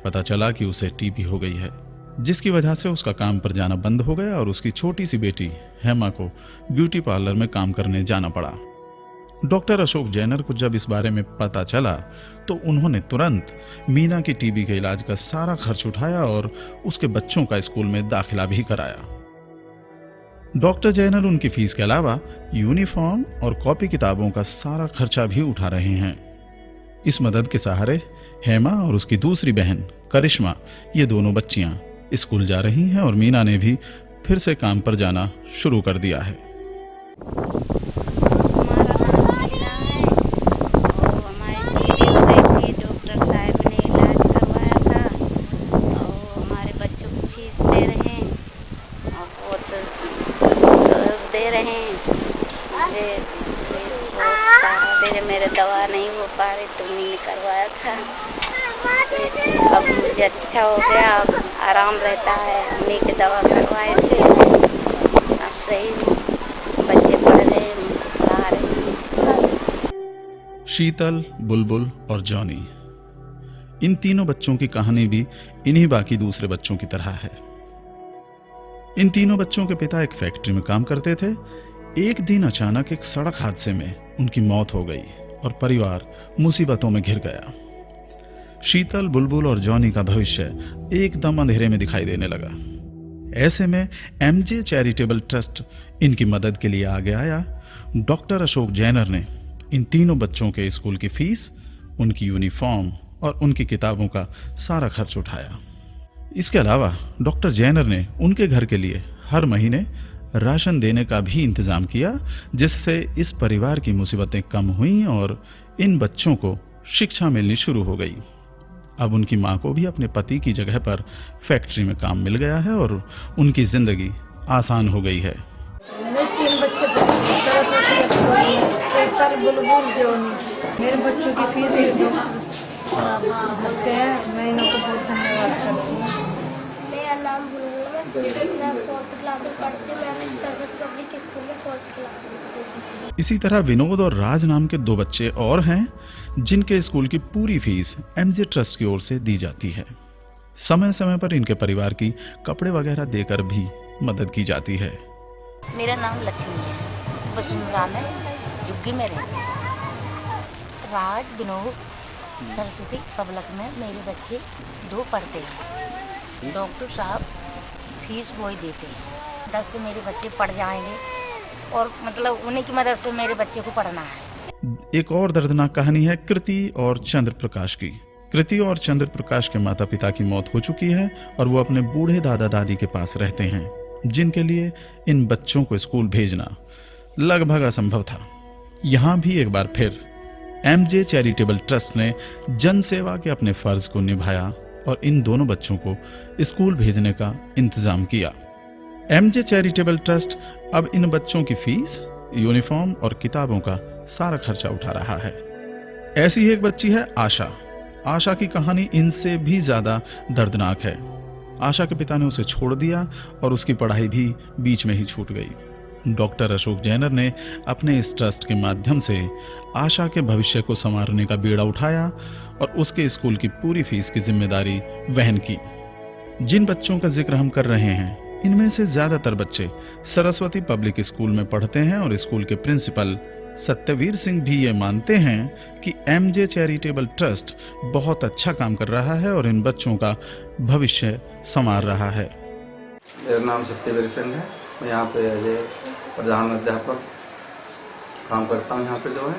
पता चला कि उसे टीबी हो गई है, जिसकी वजह से उसका काम पर जाना बंद हो गया और उसकी छोटी सी बेटी हेमा को ब्यूटी पार्लर में काम करने जाना पड़ा। डॉक्टर अशोक जैनर को जब इस बारे में पता चला तो उन्होंने तुरंत मीना की टीबी के इलाज का सारा खर्च उठाया और उसके बच्चों का स्कूल में दाखिला भी कराया। डॉक्टर जैनर उनकी फीस के अलावा यूनिफॉर्म और कॉपी किताबों का सारा खर्चा भी उठा रहे हैं। इस मदद के सहारे हेमा और उसकी दूसरी बहन करिश्मा, ये दोनों बच्चियां स्कूल जा रही हैं और मीना ने भी फिर से काम पर जाना शुरू कर दिया है। मेरे दवा नहीं हो पा रही तो उन्हीं करवाया था, अब मुझे अच्छा हो गया, अब आराम रहता है। उन्हीं के दवा करवाए थे, अब सही बच्चे पढ़ रहे हैं, पढ़ा रहे हैं। शीतल, बुलबुल और जॉनी, इन तीनों बच्चों की कहानी भी इन्हीं बाकी दूसरे बच्चों की तरह है। इन तीनों बच्चों के पिता एक फैक्ट्री में काम करते थे। एक दिन अचानक एक सड़क हादसे में उनकी मौत हो गई और परिवार मुसीबतों में घिर गया। शीतल, बुलबुल और जॉनी का भविष्य एकदम अंधेरे में दिखाई देने लगा। ऐसे में एमजे चैरिटेबल ट्रस्ट इनकी मदद के लिए आगे आया। डॉक्टर अशोक जैनर ने इन तीनों बच्चों के स्कूल की फीस, उनकी यूनिफॉर्म और उनकी किताबों का सारा खर्च उठाया। इसके अलावा डॉक्टर जैनर ने उनके घर के लिए हर महीने राशन देने का भी इंतजाम किया, जिससे इस परिवार की मुसीबतें कम हुई और इन बच्चों को शिक्षा मिलनी शुरू हो गई। अब उनकी मां को भी अपने पति की जगह पर फैक्ट्री में काम मिल गया है और उनकी जिंदगी आसान हो गई है। तीन बच्चे मेरे बच्चों की फीस भरते हैं, मैं इनको बहुत धन्यवाद करती हूँ। मेरा नाम मैं 4th क्लास में पढ़ती हूँ, मैं सरस्वती पब्लिक स्कूल में 4th क्लास में पढ़ती हूँ। इसी तरह विनोद और राज नाम के 2 बच्चे और हैं, जिनके स्कूल की पूरी फीस एमजे ट्रस्ट की ओर से दी जाती है। समय समय पर इनके परिवार की कपड़े वगैरह देकर भी मदद की जाती है। मेरा नाम लक्ष्मी है, वसुंधरा में जुग्गी में रहती हूँ। राज, विनोद सरस्वती पब्लिक में मेरे बच्चे 2 पढ़ते हैं। डॉक्टर साहब फीस वही देते हैं, 10 से मेरे बच्चे पढ़ जाएंगे और मतलब उन्हीं की मदद से मेरे बच्चे को पढ़ना है। एक और दर्दनाक कहानी है कृति और चंद्र प्रकाश की। कृति और चंद्र प्रकाश के माता पिता की मौत हो चुकी है और वो अपने बूढ़े दादा दादी के पास रहते हैं, जिनके लिए इन बच्चों को स्कूल भेजना लगभग असंभव था। यहां भी एक बार फिर एमजे चैरिटेबल ट्रस्ट ने जन सेवा के अपने फर्ज को निभाया और इन दोनों बच्चों को स्कूल भेजने का इंतजाम किया। एमजे चैरिटेबल ट्रस्ट अब इन बच्चों की फीस, यूनिफॉर्म और किताबों का सारा खर्चा उठा रहा है। ऐसी ही एक बच्ची है आशा। आशा की कहानी इनसे भी ज्यादा दर्दनाक है। आशा के पिता ने उसे छोड़ दिया और उसकी पढ़ाई भी बीच में ही छूट गई। डॉक्टर अशोक जैनर ने अपने इस ट्रस्ट के माध्यम से आशा के भविष्य को संवारने का बीड़ा उठाया और उसके स्कूल की पूरी फीस की जिम्मेदारी वहन की। जिन बच्चों का जिक्र हम कर रहे हैं, इनमें से ज्यादातर बच्चे सरस्वती पब्लिक स्कूल में पढ़ते हैं और स्कूल के प्रिंसिपल सत्यवीर सिंह भी ये मानते हैं कि एमजे चैरिटेबल ट्रस्ट बहुत अच्छा काम कर रहा है और इन बच्चों का भविष्य संवार रहा है। मेरा नाम सत्यवीर सिंह है, मैं यहाँ पे प्रधान अध्यापक काम करता हूँ यहाँ पे जो है।